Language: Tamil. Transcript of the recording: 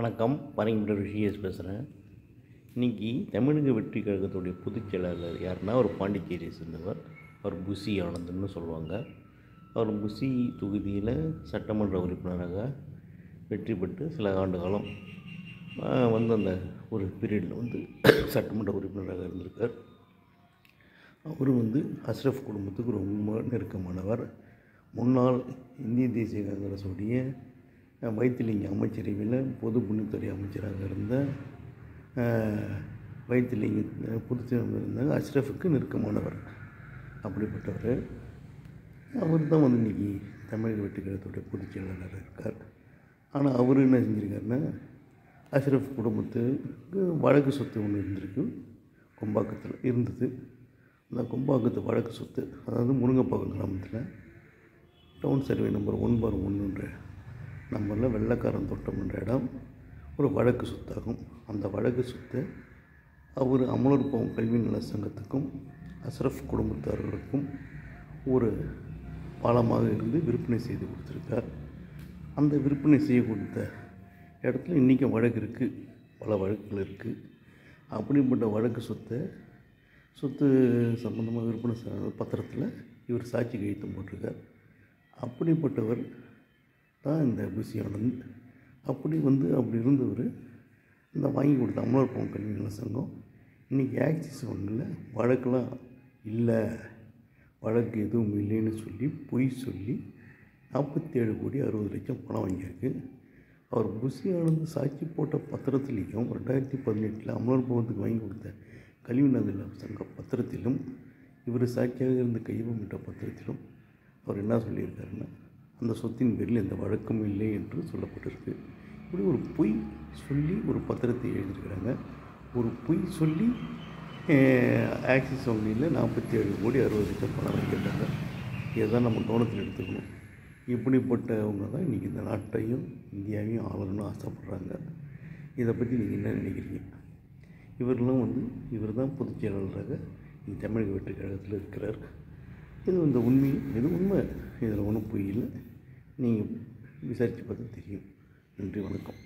வணக்கம். பரங்கிப்பேட்டை ரிஷிகேஷ் பேசுகிறேன். இன்றைக்கி தமிழக வெற்றி கழகத்துடைய பொதுச் செயலாளர் யாருன்னா, ஒரு பாண்டிச்சேரியை சேர்ந்தவர். அவர் புசி ஆனந்தன்னு சொல்லுவாங்க. அவர் புசி தொகுதியில் சட்டமன்ற உறுப்பினராக வெற்றி பெற்று சில ஆண்டு காலம் அந்த ஒரு பீரியடில் சட்டமன்ற உறுப்பினராக இருந்திருக்கார். அவர் அஷ்ரஃப் குடும்பத்துக்கு ரொம்ப நெருக்கமானவர். முன்னாள் இந்திய தேசிய காங்கிரஸுடைய வைத்திலிங்க அமைச்சரவையில் பொது பணித்துறை அமைச்சராக இருந்த வைத்திலிங்க பொதுச்செயலாளர் இருந்தாங்க. அஷ்ரஃபுக்கு நெருக்கமானவர். அப்படிப்பட்டவர் அவர் தான் இன்றைக்கி தமிழக வெற்றி கழகத்துடைய பொதுச் செயலாளராக இருக்கார். ஆனால் அவர் என்ன செஞ்சுருக்காருன்னா, அஷ்ரஃப் குடும்பத்துக்கு வழக்கு சொத்து ஒன்று இருந்திருக்கு. கொம்பாக்கத்தில் இருந்தது. அந்த கொம்பாக்கத்து வழக்கு சொத்து, அதாவது முருங்கப்பாக்கம் கிராமத்தில் டவுன் சர்வே நம்பர் 1/1 நம்பரில் வெள்ளக்காரன் தோட்டம் என்ற இடம் ஒரு வழக்கு சொத்தாகும். அந்த வழக்கு சொத்தை அவர் அமலோற்பவம் கல்வி நல சங்கத்துக்கும் அஷ்ரஃப் குடும்பத்தார்களுக்கும் ஒரு பாலமாக இருந்து விற்பனை செய்து கொடுத்துருக்கார். அந்த விற்பனை செய்ய கொடுத்த இடத்துல இன்றைக்கும் வழக்கு இருக்குது, பல வழக்குகள் இருக்குது. அப்படிப்பட்ட வழக்கு சொத்து சம்பந்தமாக விற்பனை பத்திரத்தில் இவர் சாட்சி கையெழுத்து போட்டிருக்கார். அப்படிப்பட்டவர் தான் இந்த புசி ஆனந்த். அப்படி இருந்தவர் இந்த வாங்கி கொடுத்த அமலோற்பவம் கல்வி நல சங்கம் இன்றைக்கி ஆக்சிஸ் ஒன்றில் வழக்கெல்லாம் இல்லை, வழக்கு எதுவும் இல்லைன்னு சொல்லி பொய் சொல்லி 47,60,00,000 பணம் வாங்கியிருக்கு. அவர் புசி ஆனந்த் சாட்சி போட்ட பத்திரத்திலையும் 2018 அமலோற்பவத்துக்கு வாங்கி கொடுத்த கல்வி நல சங்க பத்திரத்திலும் இவர் சாட்சியாக இருந்து கையொப்பமிட்ட பத்திரத்திலும் அவர் என்ன சொல்லியிருக்காருன்னா, அந்த சொத்தின் பேரில் எந்த வழக்கும் இல்லை என்று சொல்லப்பட்டிருக்கு. இப்படி ஒரு பொய் சொல்லி ஒரு பத்திரத்தை எழுதியிருக்கிறாங்க. ஒரு பொய் சொல்லி ஆக்சிஸ் வங்கியில் 47,60,00,000 பணம் வாங்கியிருக்காங்க. இதை தான் நம்ம கவனத்தில் எடுத்துக்கணும். இப்படிப்பட்டவங்க தான் இன்றைக்கி இந்த நாட்டையும் இந்தியாவையும் ஆளணும்னு ஆசைப்படுறாங்க. இதை பற்றி நீங்கள் என்ன நினைக்கிறீங்க? இவர் தான் பொதுச் செயலாளராக தமிழக வெற்றி கழகத்தில் இருக்கிறார். இது உண்மை, இது உண்மை, இதில் ஒன்றும் பொய் இல்லை. நீங்கள் விசாரித்து பார்த்தா தெரியும். நன்றி, வணக்கம்.